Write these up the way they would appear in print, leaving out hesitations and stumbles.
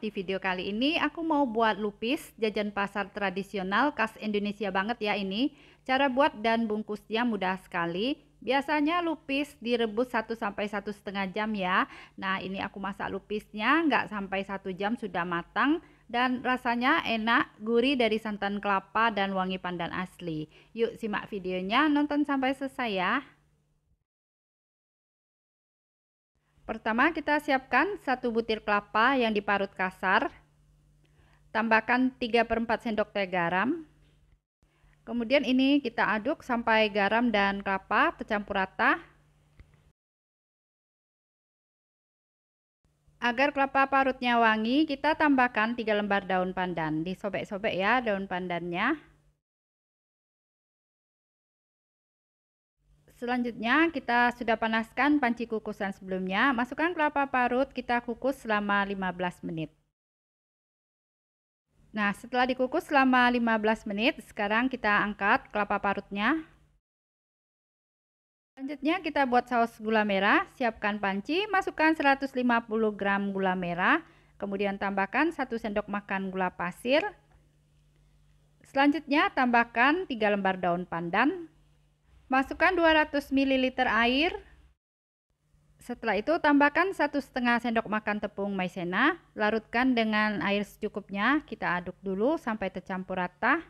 di video kali ini aku mau buat lupis jajan pasar tradisional khas Indonesia banget ya ini. Cara buat dan bungkusnya mudah sekali. Biasanya lupis direbus 1 sampai 1,5 jam ya. Nah ini aku masak lupisnya nggak sampai 1 jam sudah matang. Dan rasanya enak, gurih dari santan kelapa dan wangi pandan asli. Yuk simak videonya, nonton sampai selesai ya. Pertama kita siapkan 1 butir kelapa yang diparut kasar. Tambahkan 3/4 sendok teh garam. Kemudian ini kita aduk sampai garam dan kelapa tercampur rata. Agar kelapa parutnya wangi, kita tambahkan 3 lembar daun pandan. Disobek-sobek ya daun pandannya. Selanjutnya kita sudah panaskan panci kukusan sebelumnya. Masukkan kelapa parut, kita kukus selama 15 menit. Nah, setelah dikukus selama 15 menit, sekarang kita angkat kelapa parutnya. Selanjutnya kita buat saus gula merah. Siapkan panci, masukkan 150 gram gula merah, kemudian tambahkan 1 sendok makan gula pasir. Selanjutnya tambahkan 3 lembar daun pandan. Masukkan 200 ml air. Setelah itu tambahkan 1,5 sendok makan tepung maizena, larutkan dengan air secukupnya, kita aduk dulu sampai tercampur rata.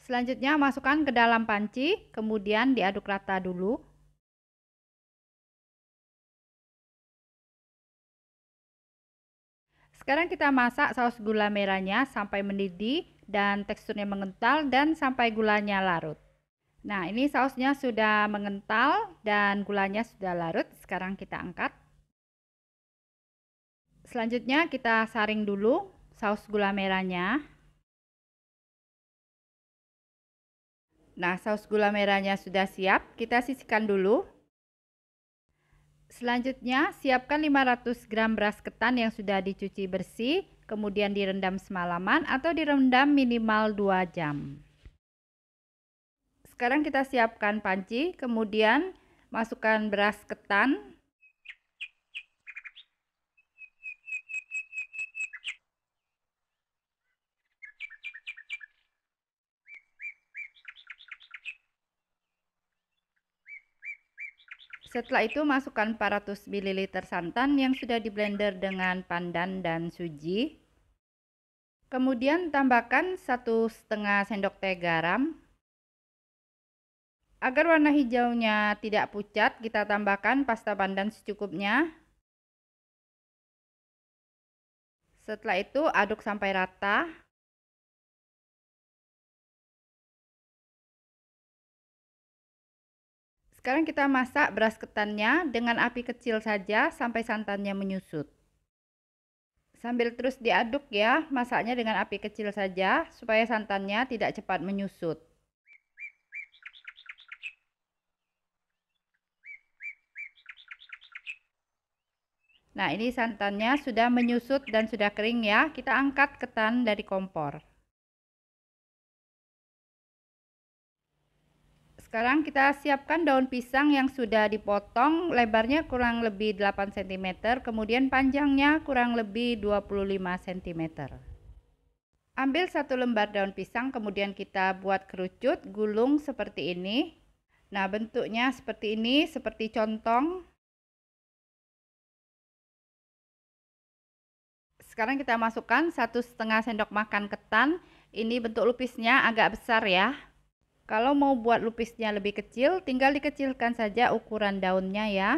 Selanjutnya masukkan ke dalam panci, kemudian diaduk rata dulu. Sekarang kita masak saus gula merahnya sampai mendidih dan teksturnya mengental dan sampai gulanya larut. Nah, ini sausnya sudah mengental dan gulanya sudah larut. Sekarang kita angkat. Selanjutnya kita saring dulu saus gula merahnya. Nah, saus gula merahnya sudah siap. Kita sisihkan dulu. Selanjutnya, siapkan 500 gram beras ketan yang sudah dicuci bersih, kemudian direndam semalaman atau direndam minimal 2 jam. Sekarang kita siapkan panci, kemudian masukkan beras ketan. Setelah itu masukkan 400 ml santan yang sudah diblender dengan pandan dan suji. Kemudian tambahkan 1,5 sendok teh garam. Agar warna hijaunya tidak pucat, kita tambahkan pasta pandan secukupnya. Setelah itu aduk sampai rata. Sekarang kita masak beras ketannya dengan api kecil saja sampai santannya menyusut. Sambil terus diaduk ya, masaknya dengan api kecil saja supaya santannya tidak cepat menyusut. Nah, ini santannya sudah menyusut dan sudah kering ya. Kita angkat ketan dari kompor. Sekarang kita siapkan daun pisang yang sudah dipotong, lebarnya kurang lebih 8 cm, kemudian panjangnya kurang lebih 25 cm. Ambil 1 lembar daun pisang, kemudian kita buat kerucut, gulung seperti ini. Nah, bentuknya seperti ini, seperti contong. Sekarang kita masukkan 1,5 sendok makan ketan. Ini bentuk lupisnya agak besar ya. Kalau mau buat lupisnya lebih kecil, tinggal dikecilkan saja ukuran daunnya ya.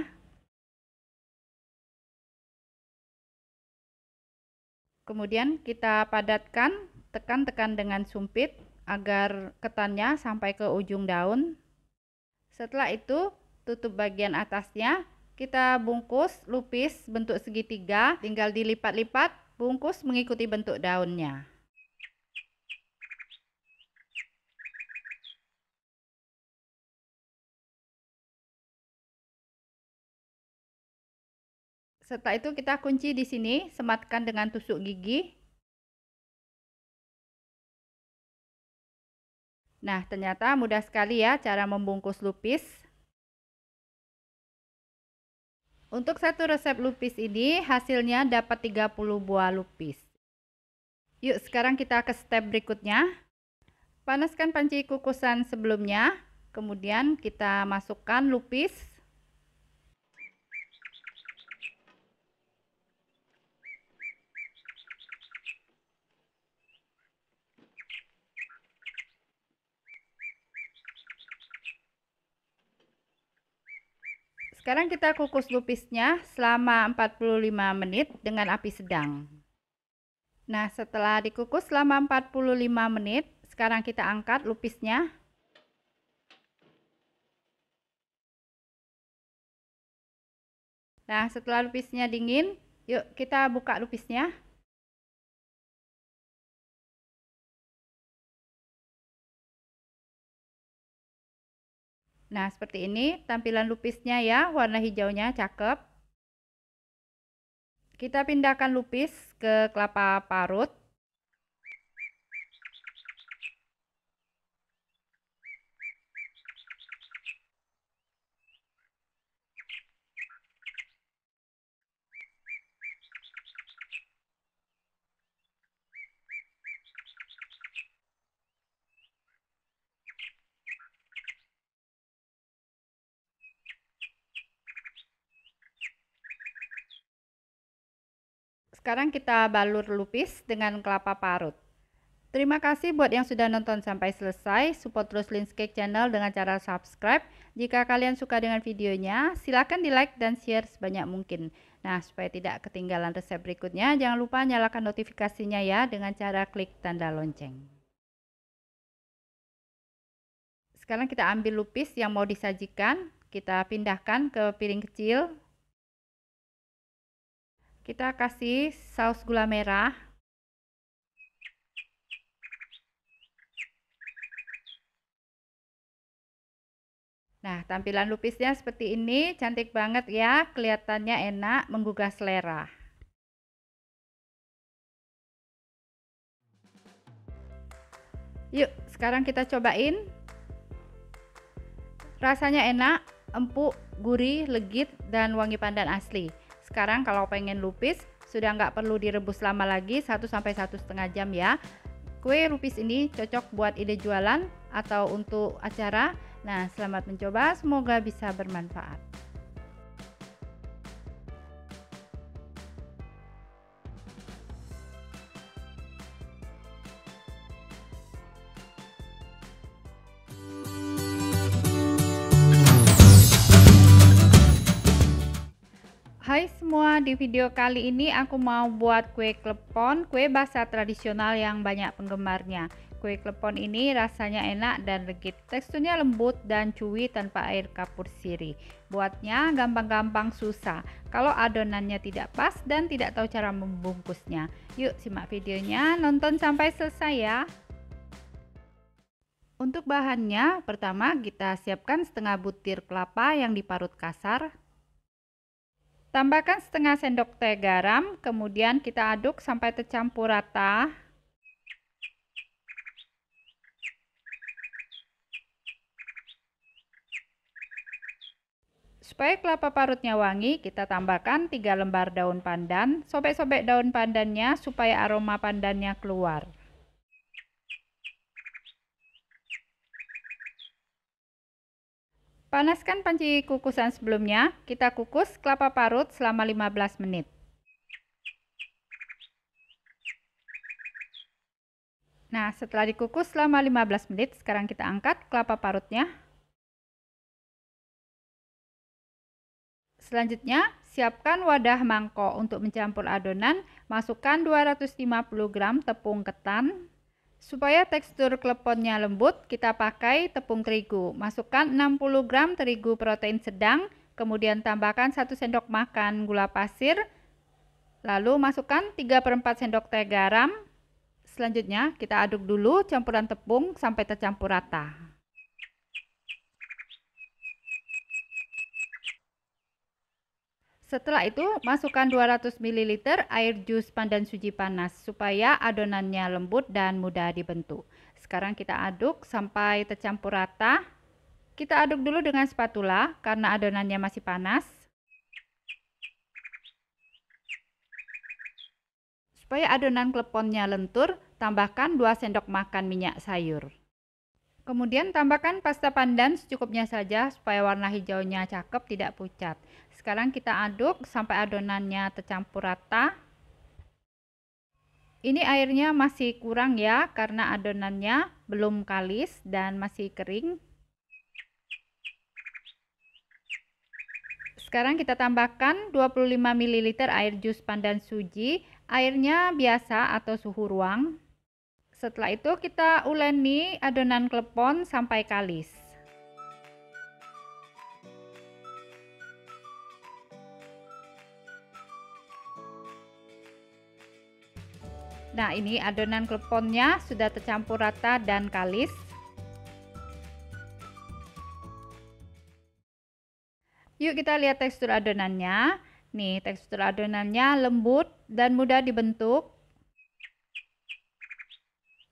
Kemudian kita padatkan, tekan-tekan dengan sumpit agar ketannya sampai ke ujung daun. Setelah itu, tutup bagian atasnya. Kita bungkus lupis bentuk segitiga, tinggal dilipat-lipat, bungkus mengikuti bentuk daunnya. Setelah itu kita kunci di sini, sematkan dengan tusuk gigi. Nah, ternyata mudah sekali ya cara membungkus lupis. Untuk satu resep lupis ini hasilnya dapat 30 buah lupis. Yuk sekarang kita ke step berikutnya. Panaskan panci kukusan sebelumnya, kemudian kita masukkan lupis. Sekarang kita kukus lupisnya selama 45 menit dengan api sedang. Nah, setelah dikukus selama 45 menit, sekarang kita angkat lupisnya. Nah, setelah lupisnya dingin, yuk kita buka lupisnya. Nah, seperti ini tampilan lupisnya ya, warna hijaunya cakep. Kita pindahkan lupis ke kelapa parut. Sekarang kita balur lupis dengan kelapa parut. Terima kasih buat yang sudah nonton sampai selesai. Support terus Linscake Channel dengan cara subscribe. Jika kalian suka dengan videonya, silakan di like dan share sebanyak mungkin. Nah, supaya tidak ketinggalan resep berikutnya, jangan lupa nyalakan notifikasinya ya dengan cara klik tanda lonceng. Sekarang kita ambil lupis yang mau disajikan, kita pindahkan ke piring kecil. Kita kasih saus gula merah. Nah, tampilan lupisnya seperti ini, cantik banget ya, kelihatannya enak, menggugah selera. Yuk, sekarang kita cobain. Rasanya enak, empuk, gurih, legit, dan wangi pandan asli. Sekarang kalau pengen lupis, sudah nggak perlu direbus lama lagi, 1–1,5 jam ya. Kue lupis ini cocok buat ide jualan atau untuk acara. Nah, selamat mencoba, semoga bisa bermanfaat. Hai semua, di video kali ini aku mau buat kue klepon, kue basah tradisional yang banyak penggemarnya. Kue klepon ini rasanya enak dan legit, teksturnya lembut dan chewy tanpa air kapur sirih. Buatnya gampang-gampang susah, kalau adonannya tidak pas dan tidak tahu cara membungkusnya. Yuk simak videonya, nonton sampai selesai ya. Untuk bahannya, pertama kita siapkan setengah butir kelapa yang diparut kasar. Tambahkan setengah sendok teh garam, kemudian kita aduk sampai tercampur rata. Supaya kelapa parutnya wangi, kita tambahkan 3 lembar daun pandan. Sobek-sobek daun pandannya supaya aroma pandannya keluar. Panaskan panci kukusan sebelumnya, kita kukus kelapa parut selama 15 menit. Nah, setelah dikukus selama 15 menit, sekarang kita angkat kelapa parutnya. Selanjutnya, siapkan wadah mangkok untuk mencampur adonan. Masukkan 250 gram tepung ketan. Supaya tekstur kleponnya lembut, kita pakai tepung terigu. Masukkan 60 gram terigu protein sedang, kemudian tambahkan 1 sendok makan gula pasir, lalu masukkan 3/4 sendok teh garam. Selanjutnya, kita aduk dulu campuran tepung sampai tercampur rata. Setelah itu, masukkan 200 ml air jus pandan suji panas supaya adonannya lembut dan mudah dibentuk. Sekarang kita aduk sampai tercampur rata. Kita aduk dulu dengan spatula karena adonannya masih panas. Supaya adonan kleponnya lentur, tambahkan 2 sendok makan minyak sayur. Kemudian tambahkan pasta pandan secukupnya saja supaya warna hijaunya cakep, tidak pucat. Sekarang kita aduk sampai adonannya tercampur rata. Ini airnya masih kurang ya, karena adonannya belum kalis dan masih kering. Sekarang kita tambahkan 25 ml air jus pandan suji, airnya biasa atau suhu ruang. Setelah itu kita uleni adonan klepon sampai kalis. Nah, ini adonan kleponnya sudah tercampur rata dan kalis. Yuk kita lihat tekstur adonannya. Nih, tekstur adonannya lembut dan mudah dibentuk.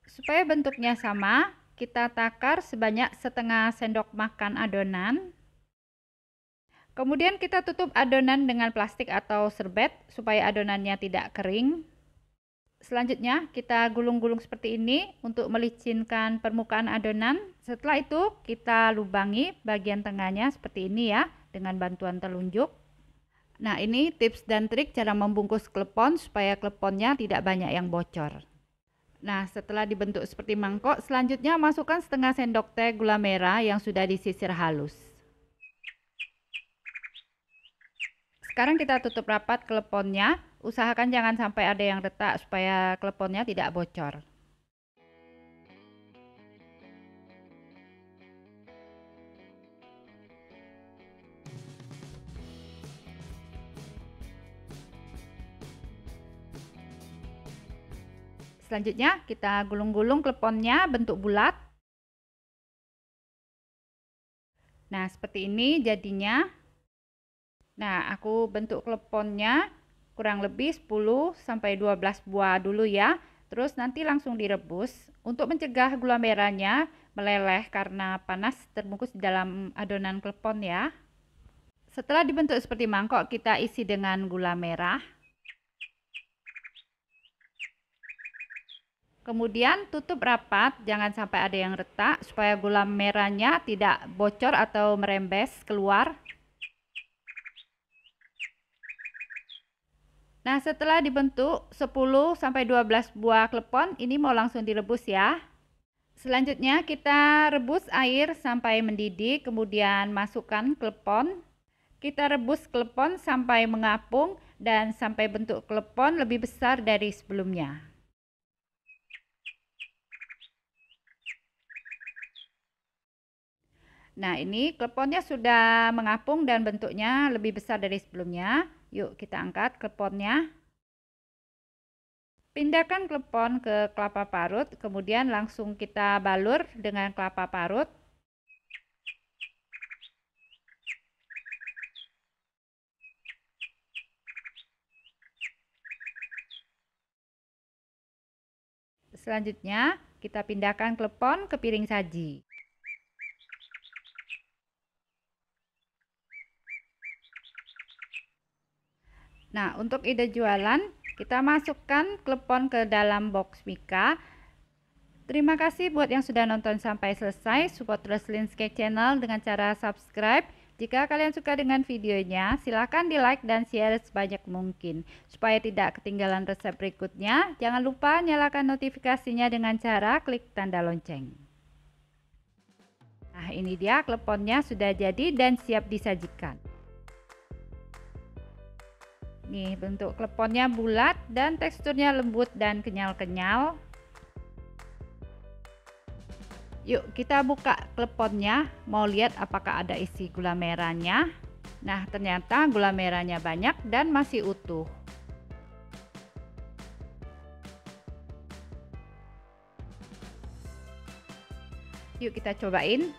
Supaya bentuknya sama, kita takar sebanyak setengah sendok makan adonan. Kemudian kita tutup adonan dengan plastik atau serbet supaya adonannya tidak kering. Selanjutnya kita gulung-gulung seperti ini untuk melicinkan permukaan adonan. Setelah itu kita lubangi bagian tengahnya seperti ini ya, dengan bantuan telunjuk. Nah, ini tips dan trik cara membungkus klepon supaya kleponnya tidak banyak yang bocor. Nah, setelah dibentuk seperti mangkok, selanjutnya masukkan setengah sendok teh gula merah yang sudah disisir halus. Sekarang kita tutup rapat kleponnya. Usahakan jangan sampai ada yang retak supaya kleponnya tidak bocor. Selanjutnya kita gulung-gulung kleponnya bentuk bulat. Nah, seperti ini jadinya. Nah, aku bentuk kleponnya kurang lebih 10-12 buah dulu ya. Terus nanti langsung direbus. Untuk mencegah gula merahnya meleleh karena panas terbungkus di dalam adonan klepon ya. Setelah dibentuk seperti mangkok, kita isi dengan gula merah. Kemudian tutup rapat, jangan sampai ada yang retak supaya gula merahnya tidak bocor atau merembes keluar. Nah, setelah dibentuk 10-12 buah klepon, ini mau langsung direbus ya. Selanjutnya kita rebus air sampai mendidih, kemudian masukkan klepon. Kita rebus klepon sampai mengapung dan sampai bentuk klepon lebih besar dari sebelumnya. Nah, ini kleponnya sudah mengapung dan bentuknya lebih besar dari sebelumnya. Yuk kita angkat kleponnya. Pindahkan klepon ke kelapa parut, kemudian langsung kita balur dengan kelapa parut. Selanjutnya, kita pindahkan klepon ke piring saji. Nah, untuk ide jualan, kita masukkan klepon ke dalam box mika. Terima kasih buat yang sudah nonton sampai selesai. Support terus Linscake Channel dengan cara subscribe. Jika kalian suka dengan videonya, silahkan di like dan share sebanyak mungkin. Supaya tidak ketinggalan resep berikutnya, jangan lupa nyalakan notifikasinya dengan cara klik tanda lonceng. Nah, ini dia kleponnya sudah jadi dan siap disajikan. Nih, bentuk kleponnya bulat dan teksturnya lembut dan kenyal-kenyal. Yuk kita buka kleponnya, mau lihat apakah ada isi gula merahnya. Nah, ternyata gula merahnya banyak dan masih utuh. Yuk kita cobain.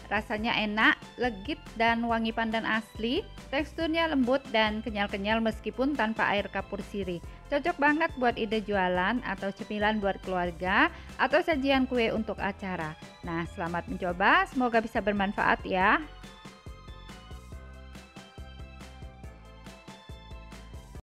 Rasanya enak, legit dan wangi pandan asli. Teksturnya lembut dan kenyal-kenyal meskipun tanpa air kapur sirih. Cocok banget buat ide jualan atau cemilan buat keluarga atau sajian kue untuk acara. Nah, selamat mencoba, semoga bisa bermanfaat ya.